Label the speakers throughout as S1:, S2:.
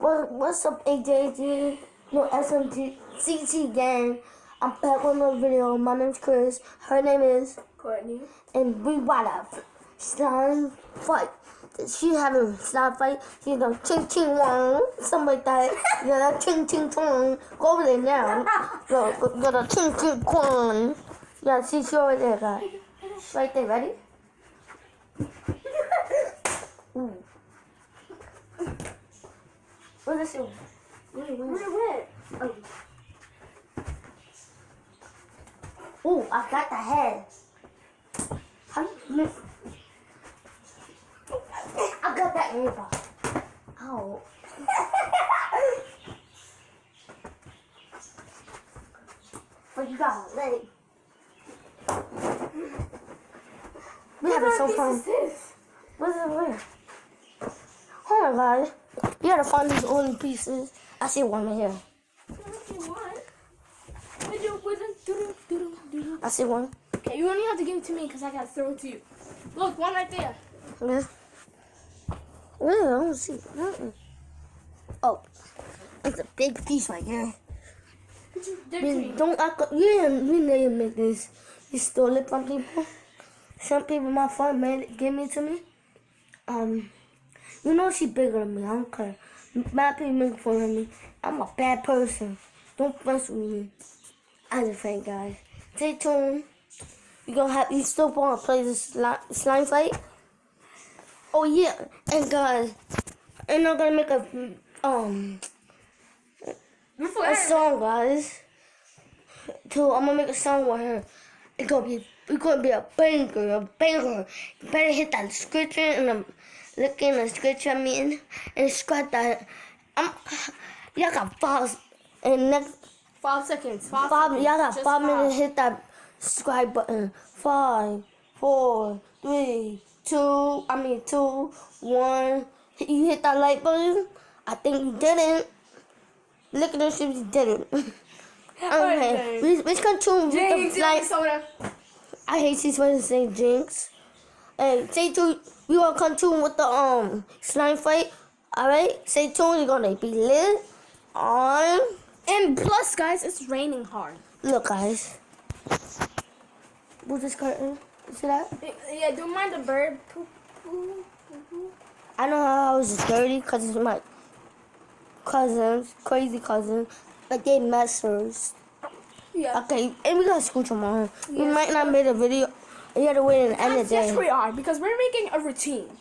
S1: What's up, AJG? No, SMGCG gang. I'm back with another video. My name's Chris. Her name is
S2: Courtney.
S1: And we want a slime fight. She having a slime fight. She's going ching ching wong, something like that. Yeah, that ching ching chong. Go over there now. Go to ching ching kwong. Yeah, she's over there, guys. Right there, ready? Ooh. Where's this one?
S2: Where it went?
S1: Oh, I got the head. How you miss? I got that airball. Ow. But you got a leg. We having so fun. What's it where? Oh my god. You gotta find these only pieces. I see one right here. I see one.
S2: Okay, you only have to give it to me because I gotta throw it to you. Look, one right there.
S1: Yeah. Yeah, I don't see nothing. Oh, it's a big piece right here. Don't act. Yeah, we need to make this. You stole it from people. Some people, my friend made it, give it to me. You know she bigger than me. I don't care. Bad people make fun of me. I'm a bad person. Don't mess with me. I just think, guys. Stay tuned. You still want to play this slime fight? Oh yeah, and guys, and I'm gonna make a song, guys. So I'm gonna make a song with her. It's gonna be a banger, You better hit that description and look in the description, and scratch that. Y'all got 5 and next
S2: 5 seconds.
S1: y'all got 5 minutes to hit that subscribe button. 5, 4, 3, 2, 1. You hit that like button. I think you didn't. Look at this if you didn't. Okay, which cartoon with the like? I hate these ways to say Jinx. Hey, stay tuned. We want to cartoon with the slime fight. Alright, stay tuned. You're gonna be lit on.
S2: And plus, guys, it's raining hard.
S1: Look, guys. What's this curtain? See that?
S2: Yeah, don't mind the bird.
S1: I know how I was dirty because it's my cousins, crazy cousins, but they messers.
S2: Yeah.
S1: Okay, and we got school tomorrow. We might not make a video. You gotta wait until the end of the day.
S2: Yes, we are, because we're making a routine.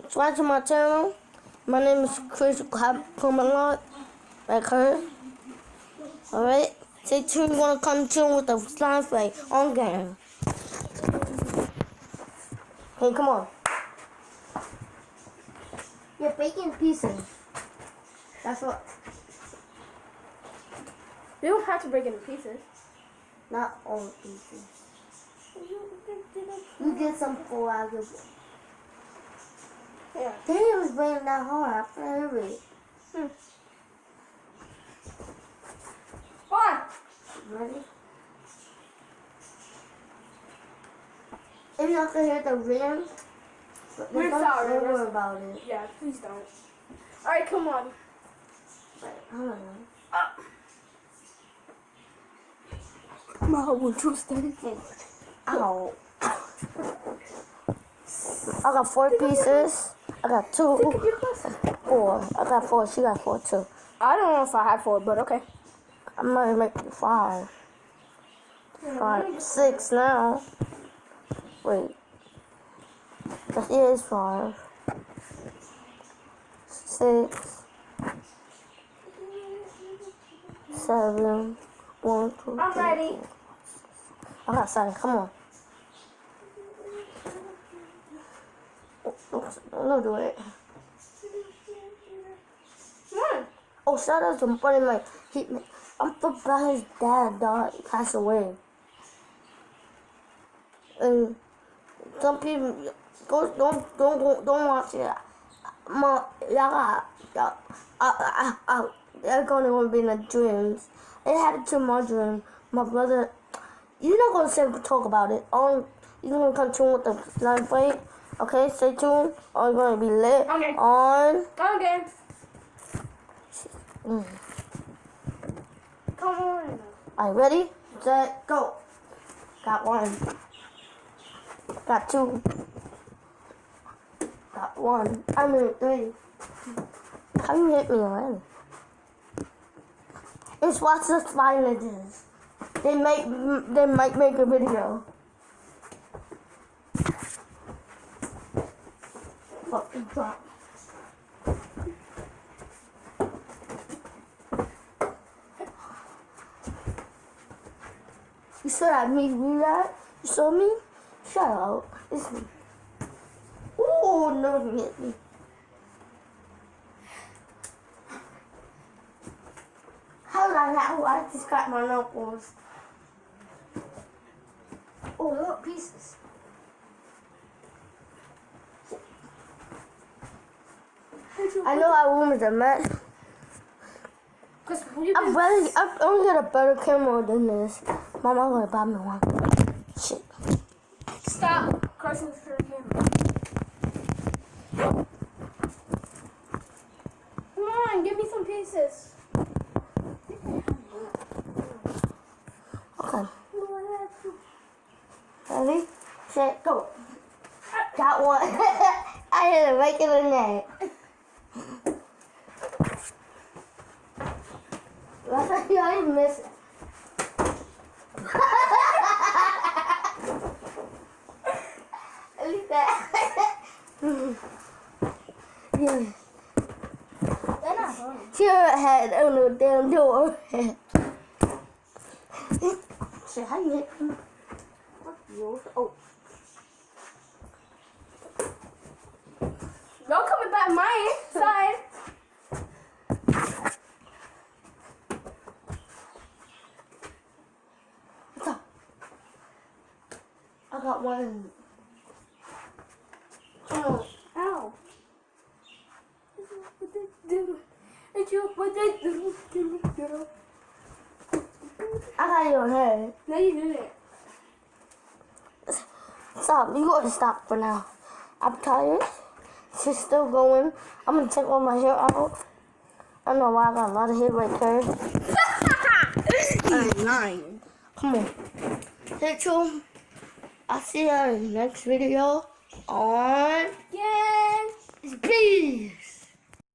S1: Subscribe to my channel. My name is Chris Kumalot, like her. Alright? Stay tuned. We're gonna come tune with the slime fight on game. Hey, come on. You're baking pieces. That's what.
S2: You don't have to break it in pieces.
S1: Not all pieces. You get some for I give you.
S2: Yeah.
S1: Then it was raining that hard. I couldn't hear it.
S2: Fine.
S1: Ready? If y'all can hear the rain,
S2: We're
S1: don't
S2: sorry.
S1: worry about it.
S2: Yeah, please don't. All right, come on.
S1: But, I don't know.
S2: My won't trust anything.
S1: Ow. I got 4 pieces. I got 2. 4. I got 4. She got 4 too.
S2: I don't know if I have 4, but okay.
S1: I'm gonna make 5. 5, 6 now. Wait. That is 5. 6. 7. 1, 2,
S2: I'm
S1: 3,
S2: ready.
S1: 4. I got 7. Come on. Don't do it.
S2: Come on.
S1: Oh, shout out to Buddy Mike. I'm so glad his dad passed away. And some people don't watch it. They're gonna be in the dreams. It happened to my dream. My brother. You're not gonna talk about it. You're gonna continue with the slime fight. Okay, stay tuned. I'm gonna be lit
S2: Okay.
S1: on.
S2: Okay. Come on.
S1: Alright, ready, set, go. Got one. Got two. Got one. I mean three. How you hit me already? Just watch the silences. They might make a video. Fucking drop. You saw that me do that? You saw me? Shut up. It's me. Ooh, no, you hit me. How did I know? I just got my knuckles. Oh, look, pieces. I know I ruined the mess. I'm gonna get a better camera than this. Mama, I'm gonna buy me one. Shit.
S2: Stop crossing the camera. Come on, give me some pieces.
S1: Okay. Ready? Set, go. Got one. I hit it right in the neck. Last time I didn't miss it. At least that. Yeah.
S2: They're not funny.
S1: She had on the damn door. Shit, how you hit me? Fuck you. Oh.
S2: Don't come back my side.
S1: What's up? I got one. Oh.
S2: Ow. What they do? What they do?
S1: I got your head.
S2: No, you didn't.
S1: Stop. You gotta stop for now. I'm tired. She's still going. I'm gonna take all my hair out. I don't know why I got a lot of hair right there. I'm lying. Come on. Hey, Chum. I'll see you in the next video on
S2: Yes.
S1: Peace.